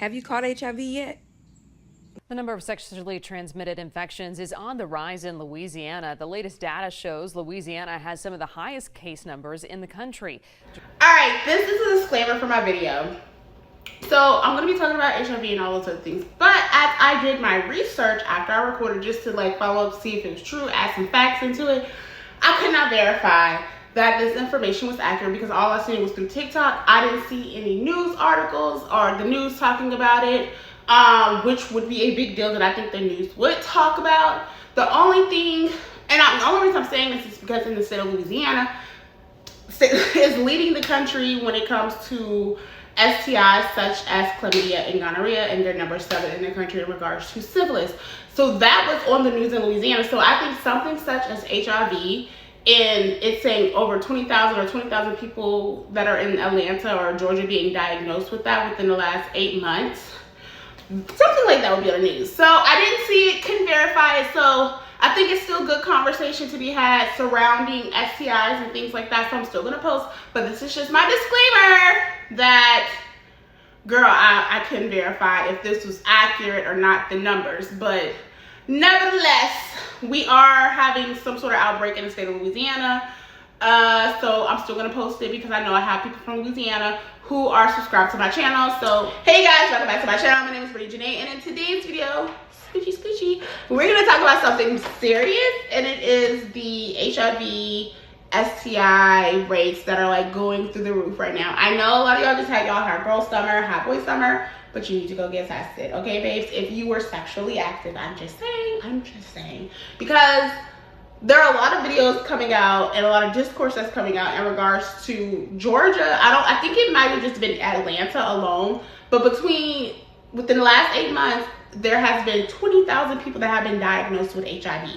Have you caught HIV yet? The number of sexually transmitted infections is on the rise in Louisiana. The latest data shows Louisiana has some of the highest case numbers in the country. All right, this is a disclaimer for my video. So I'm going to be talking about HIV and all those other things. But as I did my research after I recorded, just to like follow up, see if it was true, add some facts into it, I could not verify that this information was accurate because all I seen was through TikTok. I didn't see any news articles or the news talking about it, which would be a big deal that I think the news would talk about. The only thing, the only reason I'm saying this is because in the state of Louisiana is leading the country when it comes to STIs such as chlamydia and gonorrhea, and they're number 7 in the country in regards to syphilis. So that was on the news in Louisiana. So I think something such as HIV, and it's saying over 20,000 or 20,000 people that are in Atlanta or Georgia being diagnosed with that within the last 8 months. Something like that would be on the news. So I didn't see it, couldn't verify it. So I think it's still good conversation to be had surrounding STIs and things like that. So I'm still going to post. But this is just my disclaimer that, girl, I couldn't verify if this was accurate or not, the numbers. But nevertheless, we are having some sort of outbreak in the state of Louisiana. So I'm still going to post it because I know I have people from Louisiana who are subscribed to my channel. So hey guys, welcome back to my channel. My name is Brittany Janae, and in today's video, scoochie, we're going to talk about something serious, and it is the HIV STI rates that are like going through the roof right now. I know a lot of y'all just had girl summer, hot boy summer, but you need to go get tested, okay, babes? If you were sexually active, I'm just saying, because there are a lot of videos coming out and a lot of discourse that's coming out in regards to Georgia. I think it might have just been Atlanta alone, but within the last 8 months, there has been 20,000 people that have been diagnosed with HIV.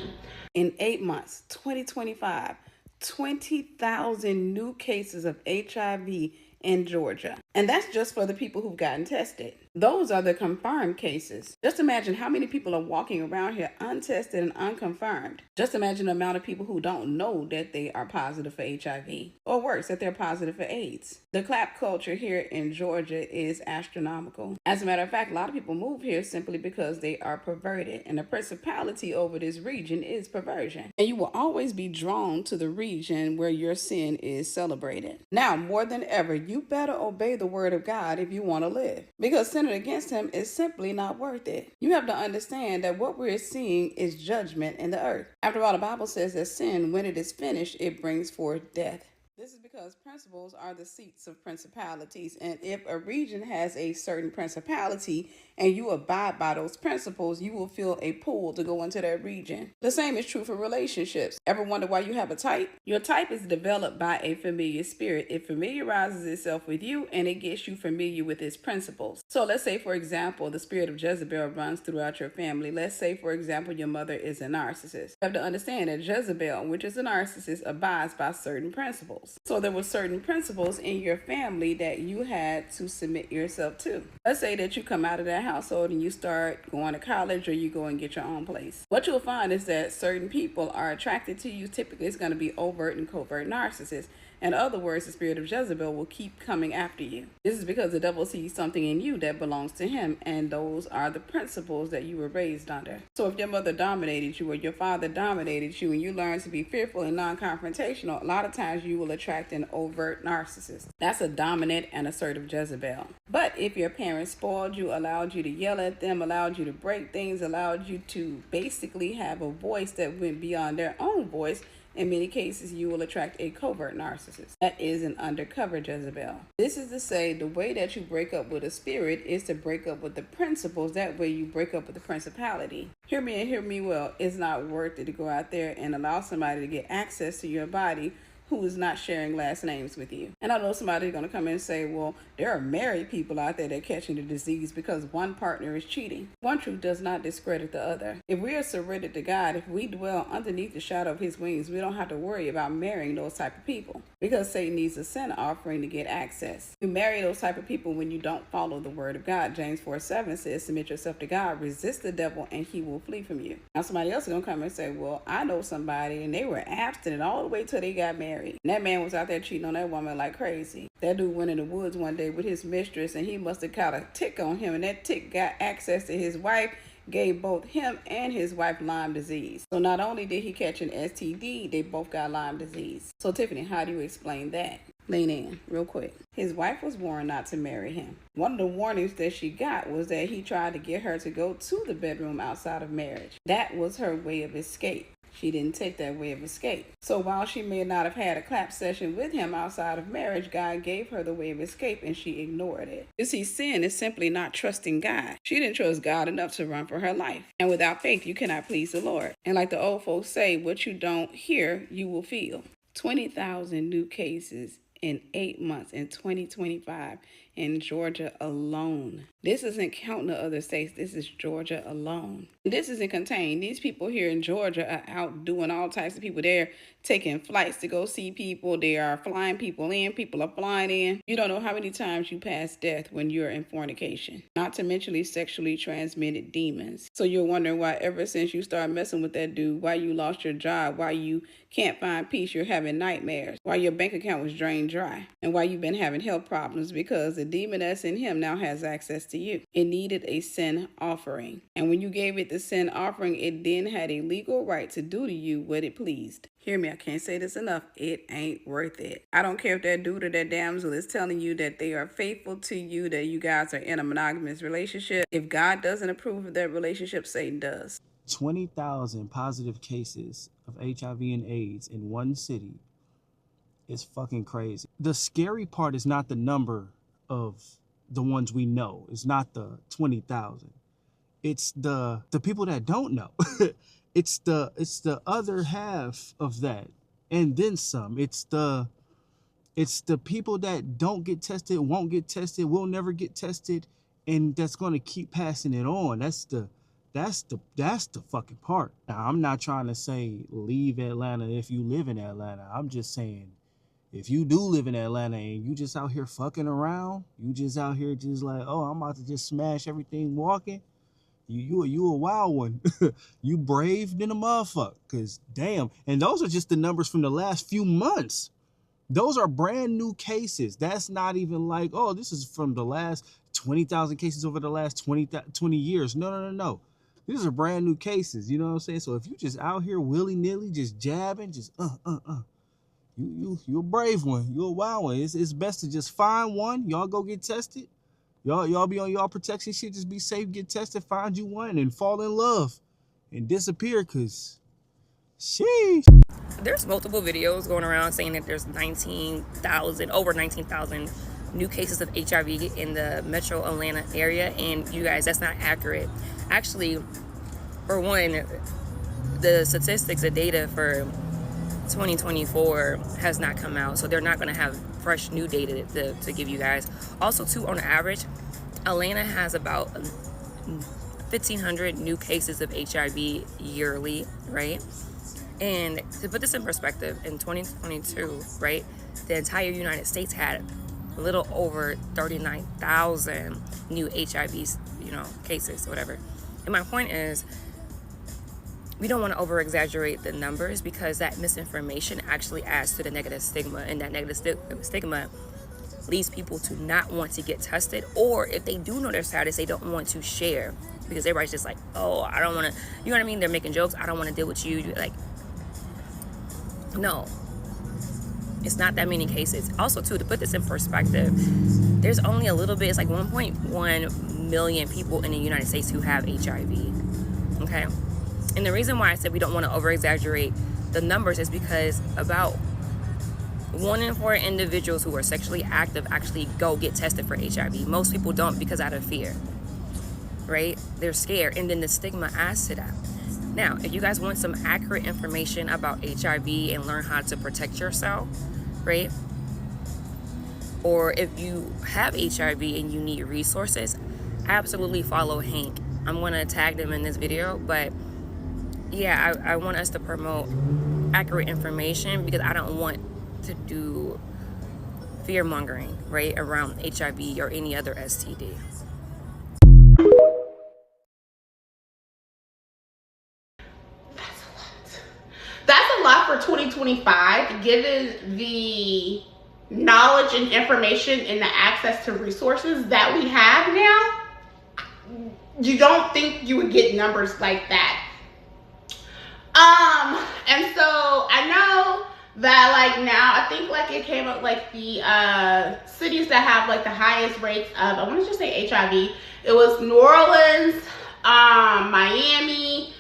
In 8 months, 2025, 20,000 new cases of HIV in Georgia. And that's just for the people who've gotten tested. Those are the confirmed cases. Just imagine how many people are walking around here untested and unconfirmed. Just imagine the amount of people who don't know that they are positive for HIV, or worse, that they're positive for AIDS. The clap culture here in Georgia is astronomical. As a matter of fact, a lot of people move here simply because they are perverted, and the principality over this region is perversion. And you will always be drawn to the region where your sin is celebrated. Now, more than ever, you better obey the word of God if you want to live, because sinning against him is simply not worth it. You have to understand that what we're seeing is judgment in the earth. After all, the Bible says that sin, when it is finished, it brings forth death. This is because principles are the seats of principalities, and if a region has a certain principality and you abide by those principles, you will feel a pull to go into that region. The same is true for relationships. Ever wonder why you have a type? Your type is developed by a familiar spirit. It familiarizes itself with you, and it gets you familiar with its principles. So let's say, for example, the spirit of Jezebel runs throughout your family. Let's say, for example, your mother is a narcissist. You have to understand that Jezebel, which is a narcissist, abides by certain principles. So there were certain principles in your family that you had to submit yourself to. Let's say that you come out of that household and you start going to college, or you go and get your own place. What you'll find is that certain people are attracted to you. Typically, it's going to be overt and covert narcissists. In other words, the spirit of Jezebel will keep coming after you. This is because the devil sees something in you that belongs to him, and those are the principles that you were raised under. So if your mother dominated you or your father dominated you and you learn to be fearful and non-confrontational, a lot of times you will attract an overt narcissist. That's a dominant and assertive Jezebel. But if your parents spoiled you, allowed you to yell at them, allowed you to break things, allowed you to basically have a voice that went beyond their own voice, in many cases, you will attract a covert narcissist. That is an undercover Jezebel. This is to say, the way that you break up with a spirit is to break up with the principles. That way you break up with the principality. Hear me and hear me well. It's not worth it to go out there and allow somebody to get access to your body who is not sharing last names with you. And I know somebody's going to come in and say, well, there are married people out there that are catching the disease because one partner is cheating. One truth does not discredit the other. If we are surrendered to God, if we dwell underneath the shadow of his wings, we don't have to worry about marrying those type of people, because Satan needs a sin offering to get access. You marry those type of people when you don't follow the word of God. James 4:7 says, submit yourself to God, resist the devil, and he will flee from you. Now somebody else is going to come and say, well, I know somebody and they were abstinent all the way till they got married married. And that man was out there cheating on that woman like crazy. That dude went in the woods one day with his mistress, and he must have caught a tick on him, and that tick got access to his wife, gave both him and his wife Lyme disease. So not only did he catch an STD, they both got Lyme disease. So Tiffany, how do you explain that? Lean in real quick. His wife was warned not to marry him. One of the warnings that she got was that he tried to get her to go to the bedroom outside of marriage. That was her way of escape. She didn't take that way of escape. So while she may not have had a clap session with him outside of marriage, God gave her the way of escape and she ignored it. You see, sin is simply not trusting God. She didn't trust God enough to run for her life. And without faith, you cannot please the Lord. And like the old folks say, what you don't hear, you will feel. 20,000 new cases in 8 months in 2025 in Georgia alone. This isn't counting the other states. This is Georgia alone. This isn't contained. These people here in Georgia are out doing all types of people. They're taking flights to go see people. They are flying people in. People are flying in. You don't know how many times you pass death when you're in fornication. Not to mention these sexually transmitted demons. So you're wondering why ever since you started messing with that dude, why you lost your job, why you can't find peace, you're having nightmares, why your bank account was drained dry, and why you've been having health problems, because the demon that's in him now has access to you. It needed a sin offering. And when you gave it the sin offering, it then had a legal right to do to you what it pleased. Hear me, I can't say this enough. It ain't worth it. I don't care if that dude or that damsel is telling you that they are faithful to you, that you guys are in a monogamous relationship. If God doesn't approve of that relationship, Satan does. 20,000 positive cases of HIV and AIDS in one city is fucking crazy. The scary part is not the number of the ones we know. It's not the 20,000. It's the people that don't know. It's the other half of that, and then some. It's the people that don't get tested, won't get tested, will never get tested, and that's going to keep passing it on. That's the fucking part. Now, I'm not trying to say leave Atlanta if you live in Atlanta. I'm just saying, if you do live in Atlanta and you just out here fucking around, you just out here just like, oh, I'm about to just smash everything walking, you a wild one. You brave than a motherfucker, because damn. And those are just the numbers from the last few months. Those are brand new cases. That's not even like, oh, this is from the last 20,000 cases over the last 20 years. No. These are brand new cases. You know what I'm saying? So if you just out here willy-nilly, just jabbing, just you a brave one. You a wild one. It's best to just find one. Y'all go get tested. Y'all be on y'all protection shit. Just be safe, get tested, find you one, and fall in love and disappear, because sheesh. There's multiple videos going around saying that there's over 19,000 new cases of HIV in the metro Atlanta area, and you guys, that's not accurate. Actually, for one, the statistics, the data for 2024 has not come out, so they're not going to have fresh new data to give you guys. Also, too, on average, Atlanta has about 1,500 new cases of HIV yearly, right? And to put this in perspective, in 2022, right, the entire United States had a little over 39,000 new HIV, cases, whatever. And my point is, we don't want to over-exaggerate the numbers, because that misinformation actually adds to the negative stigma, and that negative stigma leads people to not want to get tested, or if they do know their status, they don't want to share, because everybody's just like, oh, I don't want to, you know what I mean? They're making jokes. I don't want to deal with you. Like, no, it's not that many cases. Also, too, to put this in perspective, there's only a little bit, it's like 1.1 million people in the United States who have HIV, okay? And the reason why I said we don't want to over-exaggerate the numbers is because about 1 in 4 individuals who are sexually active actually go get tested for HIV. Most people don't, because out of fear, right? They're scared, and then the stigma adds to that. Now, if you guys want some accurate information about HIV and learn how to protect yourself, right? Or if you have HIV and you need resources, absolutely follow Hank. I'm going to tag them in this video, but yeah, I want us to promote accurate information, because I don't want to do fear mongering, right, around HIV or any other STD. That's a lot for 2020. 2025, given the knowledge and information and the access to resources that we have now, you don't think you would get numbers like that. And so I know that like now, I think like it came up like the cities that have like the highest rates of, I want to just say HIV. It was New Orleans, Miami,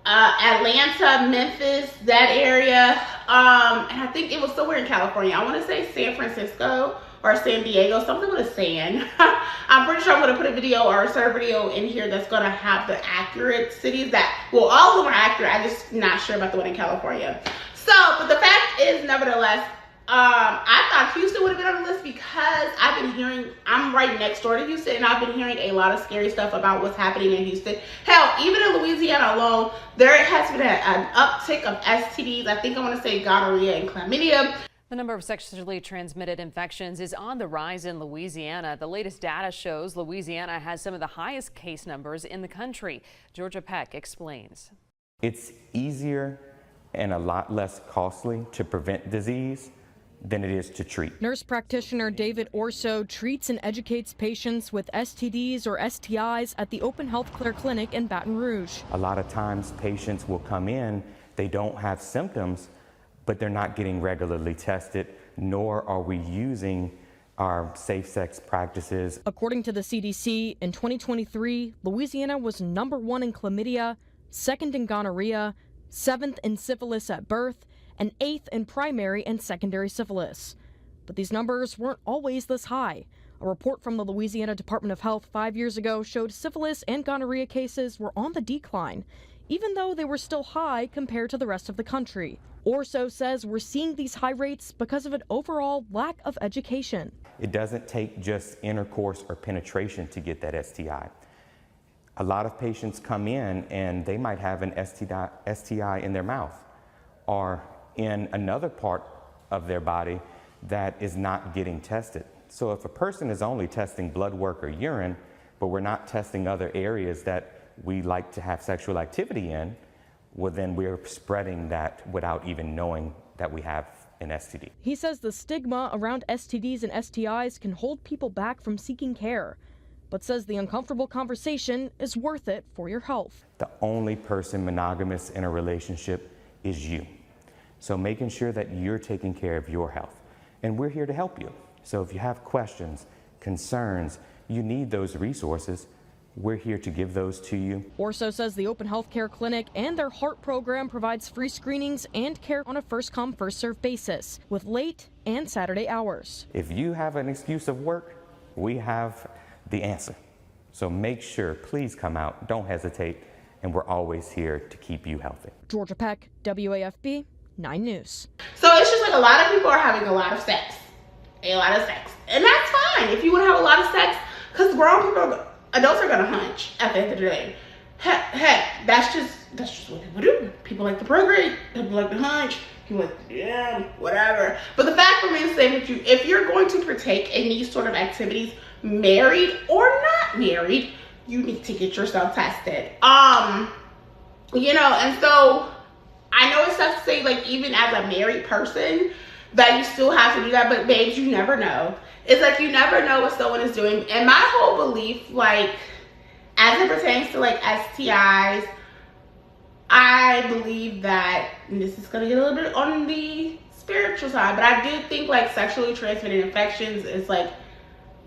Atlanta, Memphis, that area. And I think it was somewhere in California. I want to say San Francisco or San Diego, something with a San. I'm pretty sure I'm going to put a video or a certain video in here that's going to have the accurate cities that, well, all of them are accurate. I'm just not sure about the one in California. So, but the fact is, nevertheless, I thought Houston would have been on the list because I've been hearing, I'm right next door to Houston, and I've been hearing a lot of scary stuff about what's happening in Houston. Hell, even in Louisiana alone, there has been an uptick of STDs. I think I want to say gonorrhea and chlamydia. The number of sexually transmitted infections is on the rise in Louisiana. The latest data shows Louisiana has some of the highest case numbers in the country. Georgia Peck explains. It's easier and a lot less costly to prevent disease than it is to treat. Nurse practitioner David Orso treats and educates patients with STDs or STIs at the Open Health Care Clinic in Baton Rouge. A lot of times patients will come in, they don't have symptoms, but they're not getting regularly tested, nor are we using our safe sex practices. According to the CDC, in 2023, Louisiana was #1 in chlamydia, 2nd in gonorrhea, 7th in syphilis at birth, and 8th in primary and secondary syphilis. But these numbers weren't always this high. A report from the Louisiana Department of Health 5 years ago showed syphilis and gonorrhea cases were on the decline, even though they were still high compared to the rest of the country. Orso says we're seeing these high rates because of an overall lack of education. It doesn't take just intercourse or penetration to get that STI. A lot of patients come in and they might have an STI in their mouth or in another part of their body that is not getting tested. So if a person is only testing blood work or urine, but we're not testing other areas that we like to have sexual activity in, well, then we're spreading that without even knowing that we have an STD. He says the stigma around STDs and STIs can hold people back from seeking care, but says the uncomfortable conversation is worth it for your health. The only person monogamous in a relationship is you. So making sure that you're taking care of your health. And we're here to help you. So if you have questions, concerns, you need those resources, we're here to give those to you. Orso says the Open Health Care Clinic and their HEART program provides free screenings and care on a first-come, first-served basis with late and Saturday hours. If you have an excuse of work, we have the answer. So make sure, please come out, don't hesitate, and we're always here to keep you healthy. Georgia Peck, WAFB 9 News. So it's just like a lot of people are having a lot of sex. A lot of sex. And that's fine if you want to have a lot of sex, because grown people, adults are going to hunch at the end of the day. Heck, that's just what people do. People like to procreate, people like to hunch, people like, yeah, whatever. But the fact remains the same with you. If you're going to partake in these sort of activities, married or not married, you need to get yourself tested. You know, and so I know it's tough to say, like, even as a married person, that you still have to do that, but babes, you never know. It's like you never know what someone is doing. And my whole belief, like, as it pertains to, like, STIs, I believe that, and this is going to get a little bit on the spiritual side, but I do think, like, sexually transmitted infections is, like,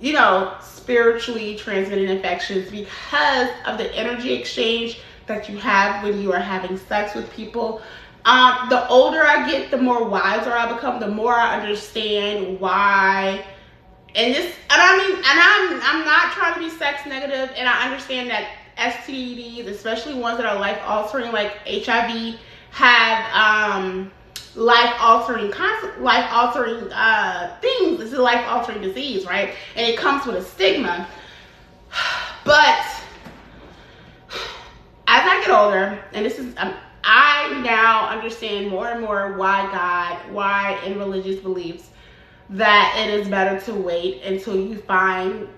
you know, spiritually transmitted infections because of the energy exchange that you have when you are having sex with people. The older I get, the more wiser I become, the more I understand why. And I'm not trying to be sex negative, and I understand that STDs, especially ones that are life altering, like HIV, have life altering things. This is a life altering disease, right? And it comes with a stigma. But as I get older, and this is I now understand more and more why in religious beliefs that it is better to wait until you find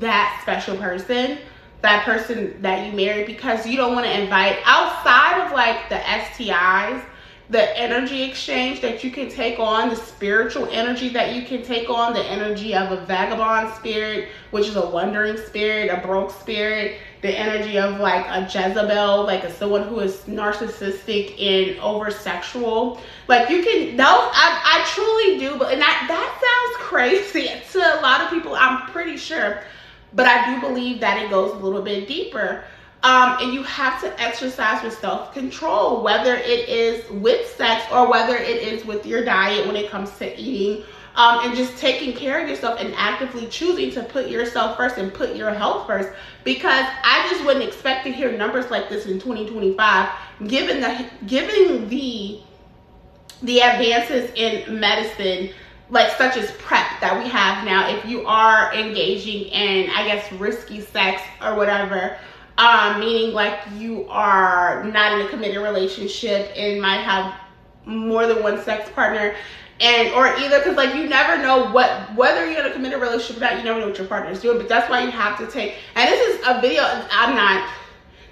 that special person, that person that you marry, because you don't want to invite, outside of like the STIs, the energy exchange that you can take on, the spiritual energy that you can take on, the energy of a vagabond spirit, which is a wandering spirit, a broke spirit, the energy of like a Jezebel, like someone who is narcissistic and over sexual. Like you can, no, I truly do, but and that sounds crazy to a lot of people, I'm pretty sure, but I do believe that it goes a little bit deeper. And you have to exercise with self-control, whether it is with sex or whether it is with your diet when it comes to eating, and just taking care of yourself and actively choosing to put yourself first and put your health first. Because I just wouldn't expect to hear numbers like this in 2025, given the advances in medicine, like such as PrEP that we have now. If you are engaging in, I guess, risky sex or whatever, meaning like you are not in a committed relationship and might have more than one sex partner, and or either, because like you never know whether you're in a committed relationship or not, you never know what your partner is doing. But that's why you have to take, and this is a video,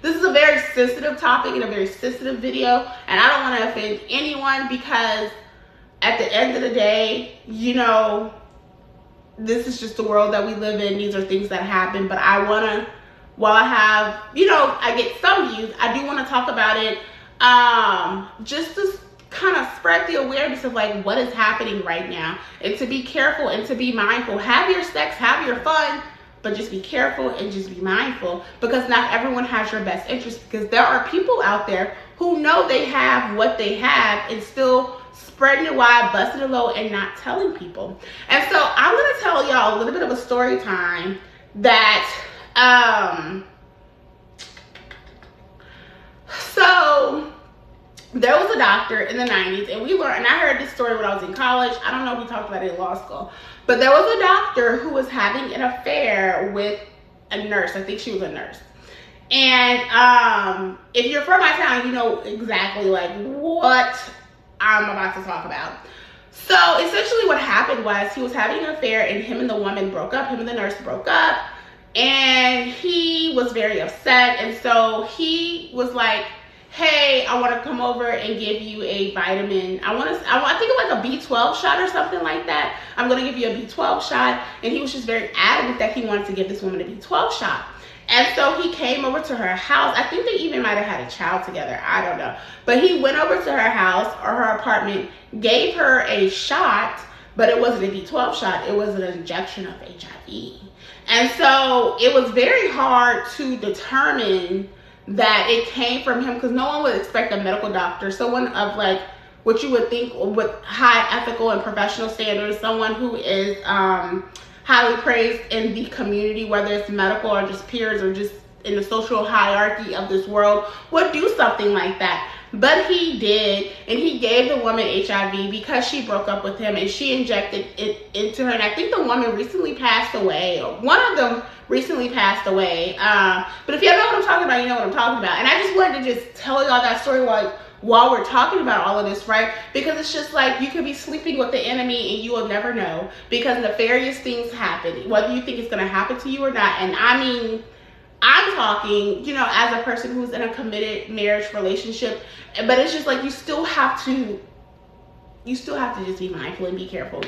this is a very sensitive topic and a very sensitive video, and I don't want to offend anyone, because at the end of the day, you know, this is just the world that we live in. These are things that happen, but I want to, while I have, you know, I get some views, I do want to talk about it, just to kind of spread the awareness of like what is happening right now, and to be careful and to be mindful. Have your sex, have your fun, but just be careful and just be mindful, because not everyone has your best interest, because there are people out there who know they have what they have and still spreading it wide, busting it low, and not telling people. And so I'm going to tell y'all a little bit of a story time that so there was a doctor in the 90s, and we learned, and I heard this story when I was in college. I don't know if we talked about it in law school, but there was a doctor who was having an affair with a nurse. I think she was a nurse. And if you're from my town, you know exactly like what I'm about to talk about. So essentially what happened was he was having an affair, and him and the woman broke up. Him and the nurse broke up, and he was very upset. And so he was like, hey, I want to come over and give you a vitamin. I think it was like a B12 shot or something like that. I'm going to give you a B12 shot. And he was just very adamant that he wanted to give this woman a B12 shot. And so he came over to her house. I think they even might have had a child together. I don't know. But he went over to her house or her apartment, gave her a shot, but it wasn't a B12 shot. It was an injection of HIV. And so it was very hard to determine that it came from him, because no one would expect a medical doctor, someone of like what you would think with high ethical and professional standards, someone who is highly praised in the community, whether it's medical or just peers or just in the social hierarchy of this world, would do something like that. But he did, and he gave the woman HIV because she broke up with him, and she injected it into her. And I think the woman recently passed away, or one of them recently passed away. But if you know what I'm talking about, you know what I'm talking about. And I just wanted to just tell y'all that story while we're talking about all of this, right? Because it's just like you could be sleeping with the enemy and you will never know, because nefarious things happen, whether you think it's going to happen to you or not. And I mean, I'm talking, you know, as a person who's in a committed marriage relationship, but it's just like you still have to just be mindful and be careful,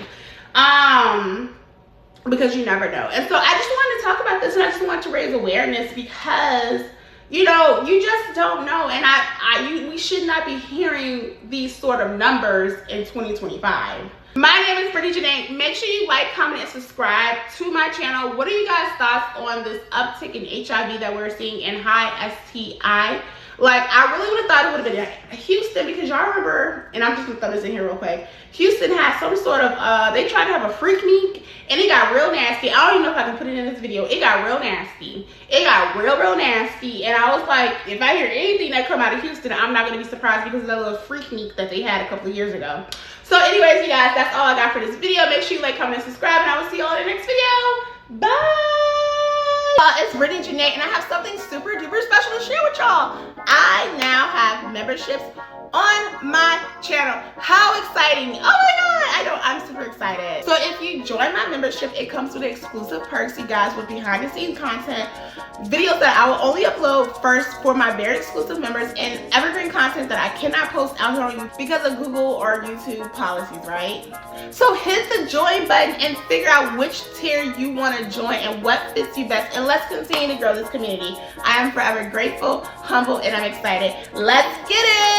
because you never know. And so I just wanted to talk about this, and I just wanted to raise awareness, because you know, you just don't know, and we should not be hearing these sort of numbers in 2025. My name is Brittany Janae. Make sure you like, comment, and subscribe to my channel. What are you guys' thoughts on this uptick in HIV that we're seeing in high STI? Like, I really would have thought it would have been Houston, because y'all remember, and I'm just gonna throw this in here real quick, Houston had some sort of, they tried to have a freak meet, and it got real nasty. I don't even know if I can put it in this video. It got real nasty. It got real nasty, and I was like, if I hear anything that come out of Houston, I'm not gonna be surprised, because of that little freak meet that they had a couple of years ago. So anyways, you guys, that's all I got for this video. Make sure you like, comment, and subscribe, and I will see you all in the next video. Bye! It's Brittany Janae, and I have something super duper special to share with y'all. I now have memberships on my channel. How exciting. Oh my God, I know, I'm super excited. So if you join my membership, it comes with exclusive perks, you guys, with behind the scenes content, videos that I will only upload first for my very exclusive members, and evergreen content that I cannot post out here on YouTube because of Google or YouTube policies, right? So hit the join button and figure out which tier you want to join and what fits you best, and let's continue to grow this community. I am forever grateful, humble, and I'm excited. Let's get it!